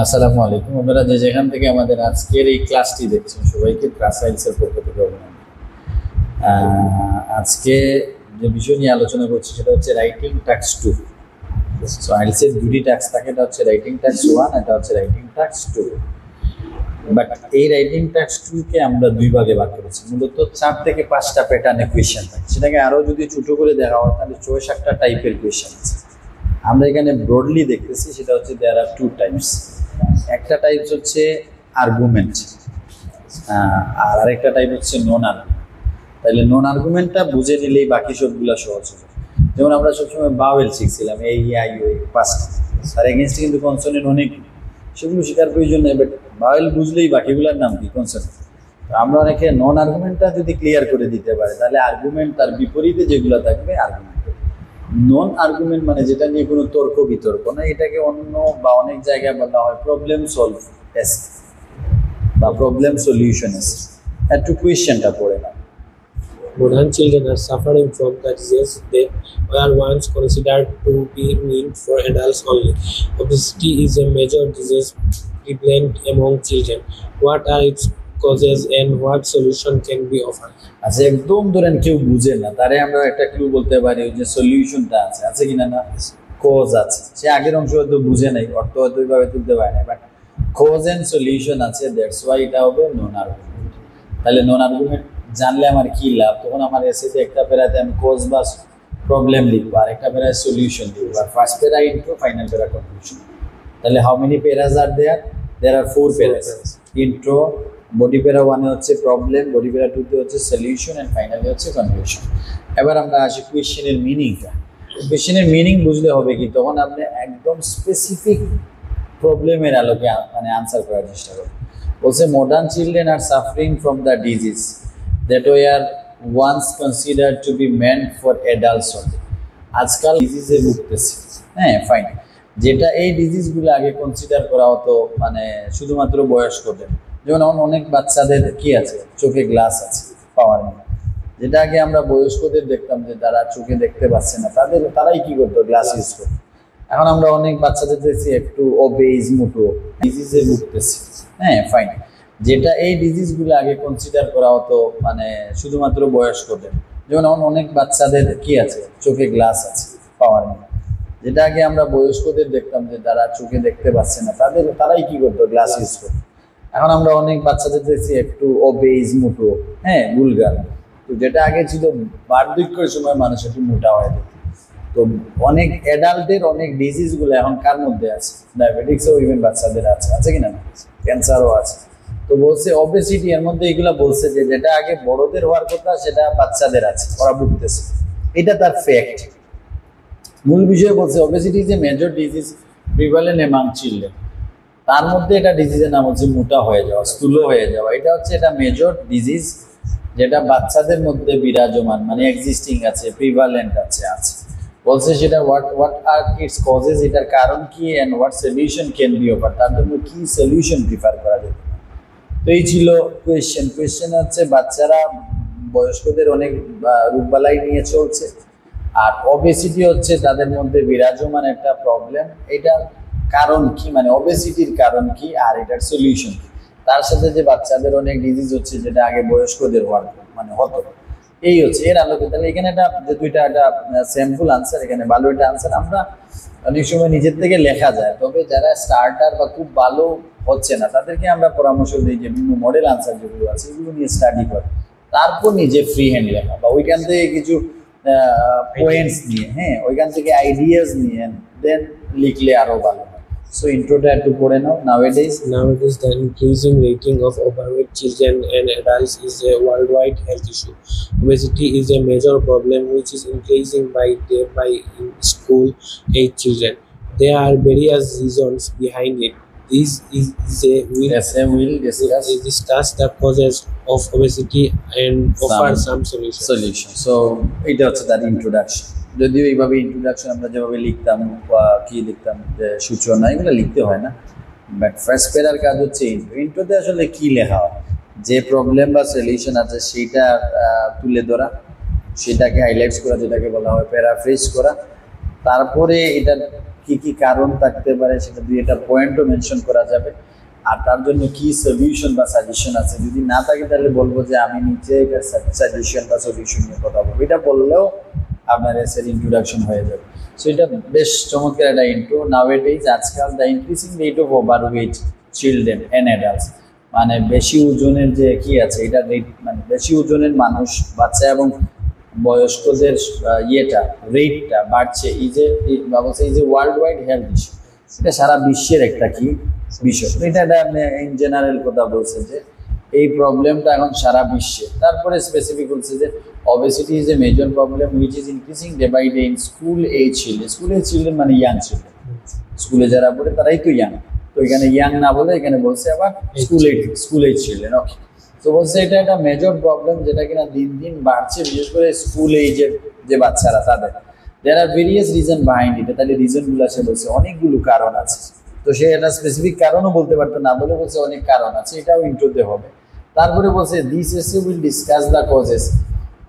আসসালামু আলাইকুম। আপনারা যে যেখান থেকে আমাদের আজকের এই ক্লাসটি দেখছেন সবাইকে ক্লাস সায়েন্সের পক্ষ থেকে অভিনন্দন। আজকে যে বিষয় নিয়ে আলোচনা করছি সেটা হচ্ছে রাইটিং টাস্ক 2। সো আইএলটিএস এর দুটি টাস্ক থাকে, এটা হচ্ছে রাইটিং টাস্ক 1, এটা হচ্ছে রাইটিং টাস্ক 2। বাট এই রাইটিং টাস্ক 2 কে আমরা দুই ভাগে ভাগ করেছি। মূলত 4 থেকে 5টা প্যাটার্নে কোয়েশ্চেন থাকে। সেটাকে আরও যদি ছোট করে দেখা হয় তাহলে 64টা টাইপের কোয়েশ্চেন আছে। আমরা এখানে ব্রডলি দেখতেছি, সেটা হচ্ছে দেয়ার আর 2 টাইপস। একটা টাইপ হচ্ছে আর্গুমেন্ট, আর আরেকটা টাইপ হচ্ছে নন আর্গুমেন্ট। তাহলে নন আর্গুমেন্টটা বুঝে নিলেই বাকি সবগুলো সহজ হবে। যেমন আমরা সবসময় বাওয়েল শিখছিলাম, এই আই ও, 5টা, তার এগেনস্টে কিন্তু কনসোনেন্ট অনেক, সেগুলো শেখার প্রয়োজন নেই। বাট বাওয়েল বুঝলেই বাকিগুলোর নাম কি, কনসোনেন্ট। আমরা অনেকে নন আর্গুমেন্টটা যদি ক্লিয়ার করে দিতে পারে তাহলে আর্গুমেন্ট তার বিপরীতে যেগুলো থাকবে আর্গুমেন্ট। নন আর্গুমেন্ট মানে যেটা নিয়ে কোনো তর্ক বিতর্ক না, এটাকে অন্য বা অনেক জায়গায় বলা হয় প্রবলেম সলভ এস বা প্রবলেম সলিউশন এস। একটু কোয়েশ্চেনটা পড়ে না। Modern children are suffering from the disease they were once considered to be meant for adults only. Obesity is a major disease prevalent among children. What are its causes and what solution can be offered? আচ্ছা, একদম ধরেন কেউ বুঝে না, তারে আমরা একটা clue বলতে পারি, ওই যে সলিউশনটা আছে কিনা, না কজ আছে। সে আগের অংশ হয়তো বুঝে নাই, অর্থ হয়তো ওইভাবে তুলতে পারে না, বাট কজ এন্ড সলিউশন আছে, দ্যাটস ওয়াই এটা হবে নন আর্গুমেন্ট। তাহলে নন আর্গুমেন্ট জানলে আমার কি লাভ? তখন আমার এসেতে একটা প্যারাতে আমি কজ বা প্রবলেম লিখবো, আর একটা প্যারায় সলিউশন লিখবো, আর first para intro, final para conclusion. তাহলে how many paras are there are 4 paras. Intro, body para 1 হচ্ছে প্রবলেম, বডি প্যারা 2 হচ্ছে সলিউশন, এন্ড ফাইনালি হচ্ছে কনক্লুশন। এবার আমরা আসি কোয়েশ্চেনের মিনিংটা। কোয়েশ্চেনের মিনিং বুঝলে হবে কি, তখন আপনি একদম স্পেসিফিক প্রবলেমের আলোকে মানে আনসার করার চেষ্টা করবেন। বলছে modern children are suffering from the disease that were once considered to be meant for adults only. আজকাল ডিজিজে ভুগতেছে, হ্যাঁ ফাইন, যেটা এই ডিজিজগুলো আগে কনসিডার করা হতো মানে শুধুমাত্র বয়স্কদের। যেমন অনেক বাচ্চাদের কি আছে, চোখে গ্লাস আছে, পাওয়ার নেই, যেটা আগে আমরা বয়স্কদের দেখতাম যে তারা চোখে দেখতে পাচ্ছে না, তারাই কি করতো, গ্লাস ইউজ করতো। এখন আমরা অনেক বাচ্চাদের দেখছি একটু ওবেজ, মোটো, ডিজিজে ভুগতেছে, হ্যাঁ ফাইন, যেটা এই ডিজিজগুলো আগে কনসিডার করা হতো মানে শুধুমাত্র বয়স্কদের। যেমন অনেক বাচ্চাদের কি আছে, চোখে গ্লাস আছে, পাওয়ার নেই, যেটা আগে আমরা বয়স্কদের দেখতাম যে তারা চোখে দেখতে পাচ্ছে না, তারাই কি করতো, গ্লাস ইউজ করতো। এখন আমরা অনেক বাচ্চাদের দেখছি একটু ওবেজ, মোটো, হ্যাঁ বুলগার। তো যেটা আগে ছিল বার্ধক্যের সময় মানুষ একটু মোটা হয়ে যেত। তো অনেক অ্যাডাল্টের অনেক ডিজিজগুলো এখন কার মধ্যে আছে, ডায়াবেটিক্সও ইভেন বাচ্চাদের আছে কিনা, ক্যান্সারও আছে। তো বলছে ওবেসিটি এর মধ্যে এগুলা বলছে যে যেটা আগে বড়দের হওয়ার কথা সেটা বাচ্চাদের আছে, ওরা ভুগতেছে, এটা তার ফ্যাক্ট। মূল বিষয় বলছে obesity is a major disease prevalent among children. তার মধ্যে এটা ডিজিজের নাম হচ্ছে মোটা হয়ে যাওয়া, স্থূল হয়ে যাওয়া। এটা হচ্ছে এটা মেজর ডিজিজ যেটা বাচ্চাদের মধ্যে বিরাজমান, মানে এক্সিস্টিং আছে, প্রিভালেন্ট আছে। বলছে সেটা হোয়াট আর ইটস কজেস, এটার কারণ কি, and what solution can be offer, তার জন্য কি সলিউশন প্রিফার করা যেতে। তো এই ছিল কোয়েশ্চেন হচ্ছে বাচ্চারা বয়স্কদের অনেক রোগবালাই নিয়ে চলছে, আর ওবেসিটি হচ্ছে তাদের মধ্যে বিরাজমান একটা প্রবলেম। এটার কারণ কি, মানে ওবেসিটির কারণ কি আর এটার সলিউশন কি। তার সাথে যে বাচ্চাদের অনেক ডিজিজ হচ্ছে যেটা আগে বয়স্কদের হওয়ার মানে হতো, এই হচ্ছে এর আলোকে। তাহলে এখানে একটা যে দুইটা একটা স্যাম্পল আনসার, এখানে ভালো একটা আনসার। আমরা অনেক সময় নিজের থেকে লেখা যায়, তবে যারা স্টার্টার বা খুব ভালো হচ্ছে না তাদেরকে আমরা পরামর্শ দিই যে বিভিন্ন মডেল আনসার যেগুলো আছে এগুলো নিয়ে স্টাডি করে তারপর নিজে ফ্রি হ্যান্ড লেখা, বা ওইখান থেকে কিছু পয়েন্টস নিয়ে, হ্যাঁ ওইখান থেকে আইডিয়াস নিয়ে দেন লিখলে আরো ভালো হয়। সো ইন্ট্রোটা একটু পড়ে নাও। Nowadays, the increasing rating of overweight children and adults is a worldwide health issue. Obesity is a major problem which is increasing by day by in school-age children. There are various reasons behind it. This is a we'll discuss the causes of obesity and offer some solution. So এটা হচ্ছে তার introduction. যদিও এইভাবে introduction আমরা যেভাবে লিখতাম বা কি লিখতাম যে সূচনা, এগুলো লিখতে হয় না, বাট ফার্স্ট প্যারার কাজ হচ্ছে ইন্ট্রোতে আসলে কি লেখা হয়, যে প্রবলেম বা সলিউশন আছে সেইটা তুলে ধরা, সেটাকে হাইলাইটস করা, যেটাকে বলা হয় প্যারাফ্রেজ করা। তারপরে এটা কি কি কারণ থাকতে পারে সেটা দুই একটা পয়েন্টও মেনশন করা যাবে, আর তার জন্য কি সলিউশন বা সাজেশন আছে। যদি না থাকে তাহলে বলবো যে আমি নিচে সাজেশন বা সলিউশন নিয়ে কথা বলবো, এটা বললেও আপনার এসের ইন্ট্রোডাকশন হয়ে যাবে। সো এটা বেশ চমৎকার একটা ইন্ট্রো। নাওএডেজ আজকাল the increasing rate of overweight children and adults, মানে বেশি ওজনের যে কি আছে এটা রেট, মানে বেশি ওজনের মানুষ, বাচ্চা এবং বয়স্কদের রেটটা বাড়ছে। এই যে এই যে ওয়ার্ল্ড ওয়াইড হেলথ ইস্যু, এটা সারা বিশ্বের একটা কি বিষয়। এটা আপনি ইন জেনারেল কথা বলছে যে এই প্রবলেমটা এখন সারা বিশ্বে। তারপরে স্পেসিফিক বলছে যে obesity is a major problem which is increasing day by day in school age children. School age children মানে ইয়াং চিলড্রেন, স্কুলে যারা পড়ে তারাই তো ইয়াং। তো এখানে ইয়াং না বলে এখানে বলছে আবার স্কুল এজ চিলড্রেন। ওকে, তো বলছে এটা একটা মেজর প্রবলেম যেটা কিনা দিন দিন বাড়ছে, বিশেষ করে স্কুল এজের যে বাচ্চারা তাদের। দেয়ার আর ভেরিয়াস রিজন বিহাইন্ড ইট। তাহলে রিজনগুলো সে বলছে অনেকগুলো কারণ আছে। তো সে একটা স্পেসিফিক কারণও বলতে পারতো না, বলে বলছে অনেক কারণ আছে, এটাও ইন্ট্রোতে হবে। তারপরে বলছে দিস এসে will discuss the causes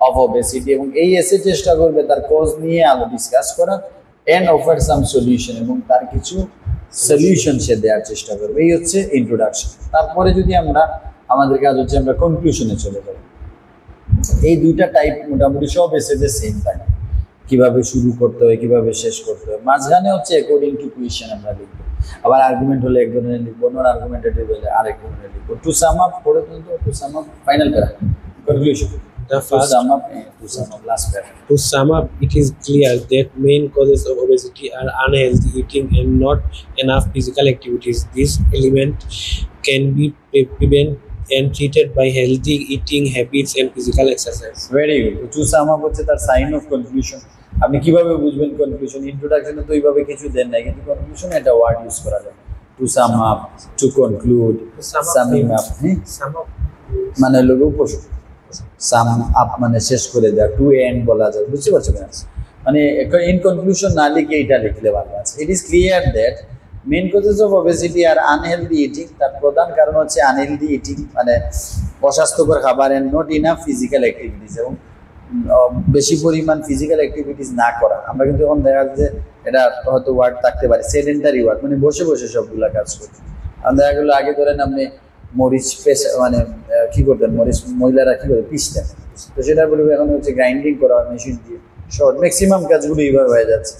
of obesity, এবং এই এসে চেষ্টা করবে তার কজ নিয়ে ডিসকাস করার, এন্ড অফার সাম সলিউশন, এবং তার কিছু সলিউশন সে দেওয়ার চেষ্টা করবে। এই হচ্ছে ইন্ট্রোডাকশন। তারপরে যদি আমরা আমাদের কাজ হচ্ছে আমরা কনক্লুশনে চলে যাব। এই দুইটা টাইপ মোটামুটি সব এসেতে সেম থাকে, কিভাবে শুরু করতে হয় কিভাবে শেষ করতে হয়। মাঝখানে হচ্ছে অ্যাকর্ডিং টু কোয়েশ্চেন আমরা লিখবো, আবার আর্গুমেন্ট হলে এক ধরনের লিখবো, নন আর্গুমেন্টেটিভ হলে আরেক ধরনের লিখবো। টু সাম আপ পড়ে টু সাম আপ ফাইনাল করা conclusion. To sum up, it is clear that main causes of obesity are unhealthy eating and not enough physical activities. This element can be prevented and treated by healthy eating habits and physical exercise. Very good. To sum up হচ্ছে তার sign of conclusion. আপনি কিভাবে বুঝবেন conclusion? ইন্ট্রোডাকশনে তো ওইভাবে কিছু দেন নাই, কিন্তু কনক্লুশনে একটা ওয়ার্ড ইউজ করা যায়, to sum up, to conclude, summing up. Sum up. মানে লোক সাম আপ মানে শেষ করে দেওয়া, টু এন্ড বলা যায়, বুঝতে পারছো কিনা? মানে ইন কনক্লুশন না লিখে এটা লিখলে ভালো আছে। It is clear that main causes of obesity are unhealthy eating. তার প্রধান কারণ হচ্ছে আনহেলদি ইটিং, মানে অস্বাস্থ্যকর খাবার, and not enough physical activities, এবং বেশি পরিমাণ ফিজিক্যাল অ্যাক্টিভিটিস না করা। আমরা কিন্তু এখন দেখা যাচ্ছে এটা হয়তো ওয়ার্ড থাকতে পারে সেডেন্টারি ওয়ার্ড, মানে বসে বসে সবগুলা কাজ করতে। আর দেখা গেলো আগে ধরেন আপনি মরিচ মানে কি করতেন, মরিচ মহিলারা কি করে পিসতেন, তো সেটা বলবো এখন হচ্ছে গ্রাইন্ডিং করা হয় মেশিন দিয়ে। সহজ ম্যাক্সিমাম কাজগুলো এইভাবে হয়ে যাচ্ছে।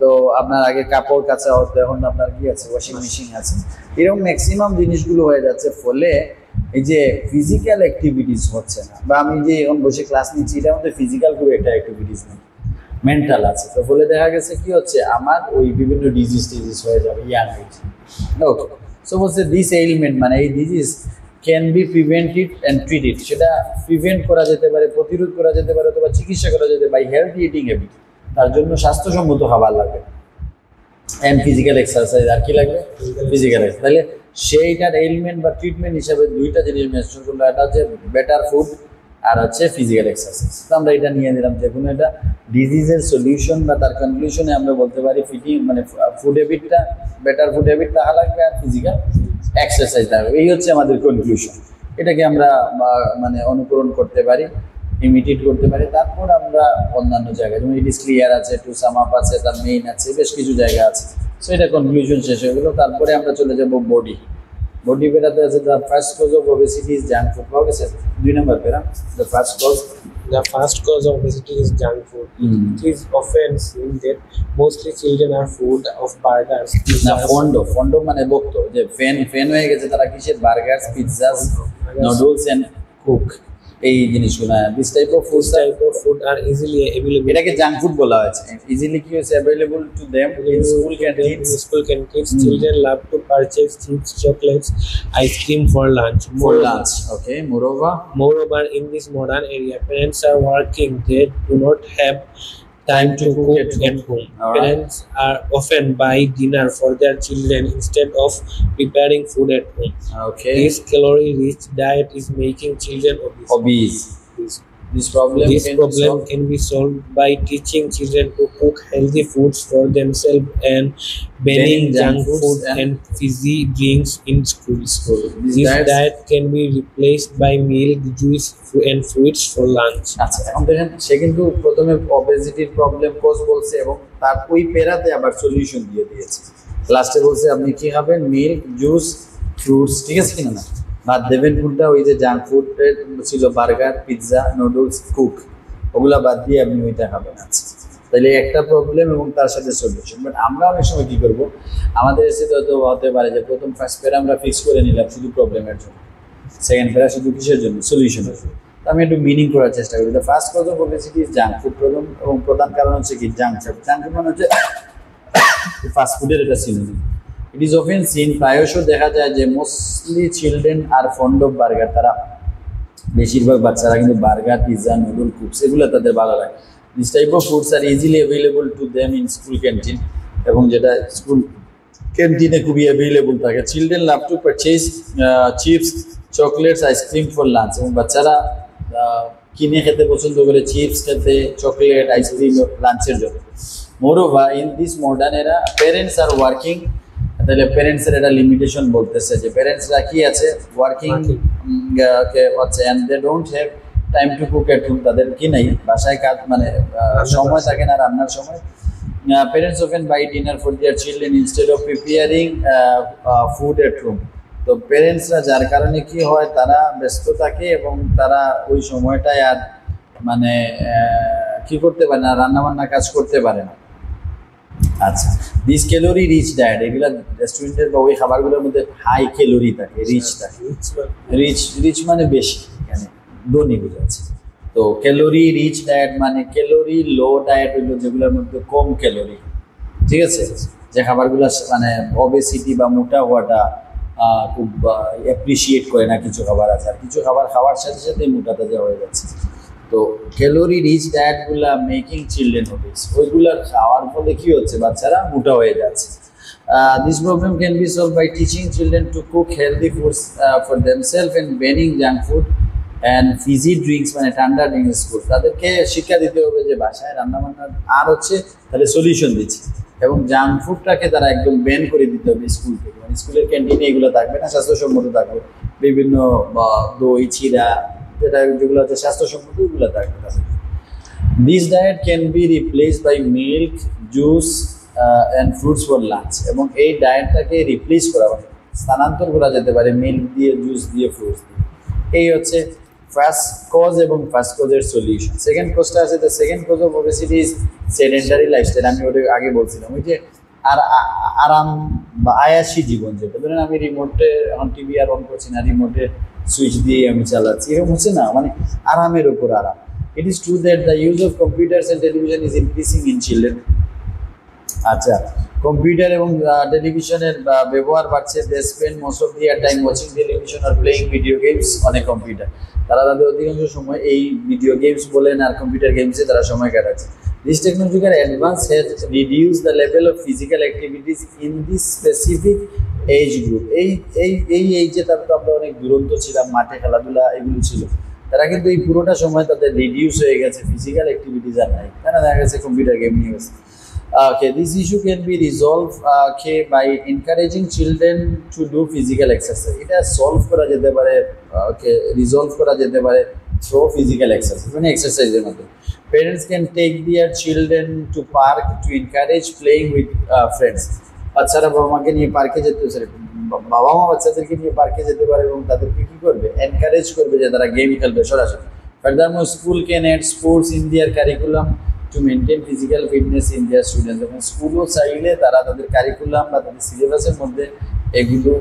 তো আপনার আগে কাপড় কাচা হতো, এখন আপনার কি আছে, ওয়াশিং মেশিন আছে। এরকম ম্যাক্সিমাম জিনিসগুলো হয়ে যাচ্ছে, ফলে এই যে ফিজিক্যাল অ্যাক্টিভিটিস হচ্ছে না। বা আমি যে এখন বসে ক্লাস নিচ্ছি, এটার মধ্যে ফিজিক্যাল খুব একটা অ্যাক্টিভিটিস নেই, মেন্টাল আছে। তো ফলে দেখা গেছে কি হচ্ছে, আমার ওই বিভিন্ন ডিজিজ হয়ে যাবে ইয়াং এজ। ওকে, সো বলছে দিস এলিমেন্ট মানে এই disease can be prevented and treated. সেটা প্রিভেন্ট করা যেতে পারে, প্রতিরোধ করা যেতে পারে, অথবা চিকিৎসা করা যেতে পারে বাই হেলথি ইটিং হ্যাবিট। তার জন্য স্বাস্থ্যসম্মত খাবার লাগবে, অ্যান্ড ফিজিক্যাল এক্সারসাইজ। আর কি লাগবে? Physical exercise. তাহলে সেইটার এলিমেন্ট বা ট্রিটমেন্ট হিসাবে দুইটা জিনিস মেনশন করলো, একটা হচ্ছে বেটার ফুড আর হচ্ছে ফিজিক্যাল এক্সারসাইজ। তো আমরা এটা নিয়ে নিলাম, যে কোনো একটা ডিজিজের সলিউশন বা তার কনক্লুশনে আমরা বলতে পারি ফিটিং মানে ফুড হ্যাবিটটা, বেটার ফুড হ্যাবিট থাকা লাগবে, আর ফিজিক্যাল এক্সারসাইজ থাকবে। এই হচ্ছে আমাদের কনক্লুশন। এটাকে আমরা মানে অনুকরণ করতে পারি, ইমিটেট করতে পারি। তারপর আমরা অন্যান্য জায়গায়, যেমন ইট ইজ ক্লিয়ার আছে, টু সাম আপ আছে, তার মেইন আছে, বেশ কিছু জায়গা আছে। সো এটা কনক্লুশন শেষ হয়ে গেলো। তারপরে আমরা চলে যাব বডি পেরাতে আছে। The first cause of obesity is junk food. পাওয়া গেছে 2 number para. The first cause The first cause of obesity is junk food. It is often seen that mostly children are food of burgers, না, pizzas, ফন্ডো মানে বক্ত, যে fan হয়ে গেছে তারা কিসের, burger, pizza, noodles and coke, এই জিনিসগুলো। This type of food This type of food are easily available এটাকে জাঙ্ক ফুড বলা হয়েছে। ইজিলি কি হয়েছে, available to them in school in canteens. school canteens. Children love to purchase chips, chocolates, ice cream for lunch. For lunch, okay. Moreover, in this modern area, parents are working. They do not have time to cook at home. Alright. Parents are often buy dinner for their children instead of preparing food at home. Okay. This calorie-rich diet is making children obese. This problem This can be problem solved. can be solved by teaching children to cook healthy foods for themselves and banning junk food and fizzy drinks in schools. This This diet- diet can be replaced by milk, juice, and fruits for lunch. আচ্ছা, এখন দেখেন সে কিন্তু প্রথমে ওবেসিটির problem cause বলছে এবং তার ওই প্যারাতে আবার সলিউশন দিয়ে দিয়েছে। লাস্টে বলছে আপনি কি খাবেন, মিল্ক, জুস, ফ্রুটস, ঠিক আছে কিনা না, ভাত দেবেন কোনটা, ওই যে জাঙ্ক ফুড ছিল বার্গার, পিৎজা, নুডলস, কুক, ওগুলা বাদ দিয়ে আপনি ওইটা খাবেন। আচ্ছা, তাহলে একটা প্রবলেম এবং তার সাথে সলিউশন। বাট আমরা অনেক সময় কি করবো, আমাদের এসে তো হতে পারে যে প্রথম ফার্স্ট প্যারা আমরা ফিক্স করে নিলাম শুধু প্রবলেমের জন্য, সেকেন্ড প্যারা শুধু কিসের জন্য, সলিউশনের জন্য। তো আমি একটু মিনিং করার চেষ্টা করি। The first cause of obesity is junk food. প্রথম এবং প্রধান কারণ হচ্ছে কি জাঙ্ক ফুড। জাঙ্ক ফুড মানে হচ্ছে ফাস্ট ফুডের এটা synonym. It is often seen, প্রায়শ দেখা যায় যে mostly children are fond of burger, তারা বেশিরভাগ বাচ্চারা কিন্তু বার্গার, পিৎজা, নুডল, কুপস এগুলো তাদের ভালো লাগে। This type of foods are easily available to them in school canteen, এবং যেটা স্কুল ক্যান্টিনে খুবই অ্যাভেলেবল থাকে। Children love to purchase chips, chocolates, ice cream for lunch, এবং বাচ্চারা কিনে খেতে পছন্দ করে চিপস খেতে, চকলেট, আইসক্রিম লাঞ্চের জন্য। মোরওভার ইন দিস মডার্ন এরা প্যারেন্টস আর ওয়ার্কিং, তাহলে প্যারেন্টসের একটা লিমিটেশন বলতেছে যে প্যারেন্টসরা কি আছে, ওয়ার্কিং হচ্ছে, and they don't have time to cook at home, তাদের কি নাই বাসায় কাজ, মানে সময় থাকে না রান্নার সময়। Parents often buy dinner for their children instead of preparing food at home. তো প্যারেন্টসরা যার কারণে কি হয়, তারা ব্যস্ত থাকে এবং তারা ওই সময়টায় আর মানে কি করতে পারে না, রান্নাবান্না কাজ করতে পারে না। আচ্ছা, দিস ক্যালোরি রিচ ডায়েট, এগুলা রেস্টুরেন্টের বা ওই খাবারগুলোর মধ্যে হাই ক্যালোরি থাকে, রিচ থাকে। রিচ মানে বেশি, এখানে ধনী বোঝাচ্ছে। তো ক্যালোরি রিচ ডায়েট মানে ক্যালোরি লো ডায়েট হইলো যেগুলোর মধ্যে কম ক্যালোরি, ঠিক আছে, যে খাবারগুলো মানে ওবেসিটি বা মোটা হওয়াটা খুব অ্যাপ্রিসিয়েট করে না। কিছু খাবার আছে, আর কিছু খাবার খাওয়ার সাথে সাথে মোটা তাজা হয়ে যাচ্ছে। তো ক্যালোরি রিচ ডায়েটগুলা মেকিং চিলড্রেন ওবেস, ওইগুলা খাওয়ার ফলে কি হচ্ছে, বাচ্চারা মোটা হয়ে যাচ্ছে। This problem can be solve by teaching children to cook healthy foods for themselves and banning junk food and fizzy drinks, মানে ঠান্ডা ড্রিঙ্কস স্কুল। তাদেরকে শিক্ষা দিতে হবে যে বাসায় রান্নাবান্না, আর হচ্ছে তাহলে সলিউশন দিচ্ছে, এবং জাঙ্ক ফুডটাকে তারা একদম ব্যান করে দিতে হবে স্কুল থেকে। মানে স্কুলের ক্যান্টিনে এগুলো থাকবে না, স্বাস্থ্যসম্মত থাকবে, বিভিন্ন দই, চিড়া, যেগুলো হচ্ছে স্বাস্থ্যসম্মত ওগুলো থাকবে। This diet can be replace by milk, juice and fruits for lunch, এবং এই ডায়েটটাকে রিপ্লেস করা মানে স্থানান্তর করা যেতে পারে মিল্ক দিয়ে, জুস দিয়ে, ফ্রুটস দিয়ে। এই হচ্ছে ফার্স্ট কজ এবং ফার্স্ট কজের সলিউশন। সেকেন্ড কজটা আছে, the second cause of obesity is sedentary lifestyle. আমি ওটা আগে বলছিলাম, ওই যে আর আরাম বা আয়াসী জীবন, যেটা ধরেন আমি রিমোটে এখন টিভি আর অন করছি না, রিমোটে সুইচ দিয়ে আমি চালাচ্ছি, এরকম হচ্ছে না, মানে আরামের উপর আরাম। It is true that the use of computers and television is increasing in children. আচ্ছা, কম্পিউটার এবং টেলিভিশনের ব্যবহার বাড়ছে। They spend most of their time watching television are playing video games on a computer. তারা তাদের অধিকাংশ সময় এই ভিডিও গেমস বলেন আর কম্পিউটার গেমসে তারা সময় কাটাচ্ছে। This technological advance has reduced the level of physical activities in this specific age group. এই যে তারপর আমরা অনেক দুরন্ত ছিলাম, মাঠে খেলাধুলা এগুলো ছিল, তারা কিন্তু এই পুরোটা সময় তাদের রিডিউস হয়ে গেছে, ফিজিক্যাল অ্যাক্টিভিটিস আর নাই, তারা দেখা গেছে কম্পিউটার গেম নিয়ে গেছে। Okay, this issue can be resolved by encouraging children to do physical exercise. এটা সলভ করা যেতে পারে, রিজলভ করা যেতে পারে থ্রু ফিজিক্যাল এক্সারসাইজ, মানে এক্সারসাইজের মাধ্যমে। Parents can take their children to park to encourage playing with friends. বাচ্চারা বাবা মাকে নিয়ে পার্কে যেতে, বাবা মা বাচ্চাদেরকে নিয়ে পার্কে যেতে পারে এবং তাদেরকে কি করবে, এনকারেজ করবে যে তারা গেম খেলবে সরাসরি। Furthermore, school can add sports in their curriculum to maintain physical fitness in their students. এবং স্কুলও চাইলে তারা তাদের কারিকুলাম বা তাদের সিলেবাসের মধ্যে এগুলো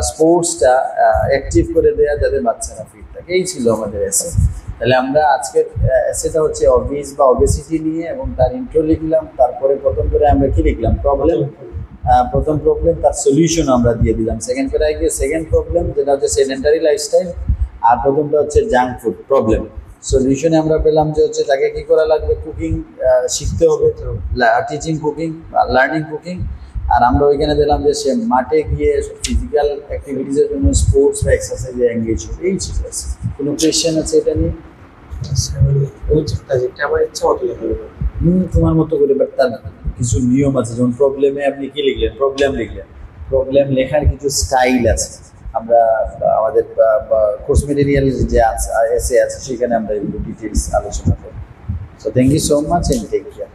স্পোর্টসটা অ্যাক্টিভ করে দেয়া, যাতে বাচ্চারা ফিট থাকে। এই ছিল আমাদের এসে। তাহলে আমরা আজকের এসেটা হচ্ছে অবিস বা ওবেসিটি নিয়ে, এবং তার ইন্ট্রো লিখলাম, তারপরে প্রথম করে আমরা কি লিখলাম, প্রবলেম। প্রথম প্রবলেম, তার সলিউশন আমরা দিয়ে দিলাম। সেকেন্ড প্যারায় গিয়ে সেকেন্ড প্রবলেম যেটা হচ্ছে সেডেন্টারি লাইফস্টাইল, আর প্রথমটা হচ্ছে জাঙ্ক ফুড প্রবলেম। সলিউশনে আমরা পেলাম যে হচ্ছে তাকে কি করা লাগবে, কুকিং শিখতে হবে, টিচিং কুকিং, লার্নিং কুকিং। আর আমরা ওইখানে দিলাম যে সে মাঠে গিয়ে ফিজিক্যাল অ্যাক্টিভিটিসের জন্য স্পোর্টস বা এক্সারসাইজে এঙ্গেজ হবে। এই ছিল। কোনো কোয়েশ্চেন আছে এটা নিয়ে? আমার ইচ্ছা মতো তোমার মতো করে, বাট তার কিছু নিয়ম আছে। যেমন প্রবলেমে আপনি কি লিখলেন, প্রবলেম লিখলেন, প্রবলেম লেখার কিছু স্টাইল আছে। আমরা আমাদের কোর্স মেটেরিয়াল যে এসে আছে সেখানে আমরা এগুলো ডিটেলস আলোচনা করব। So thank you so much and take care.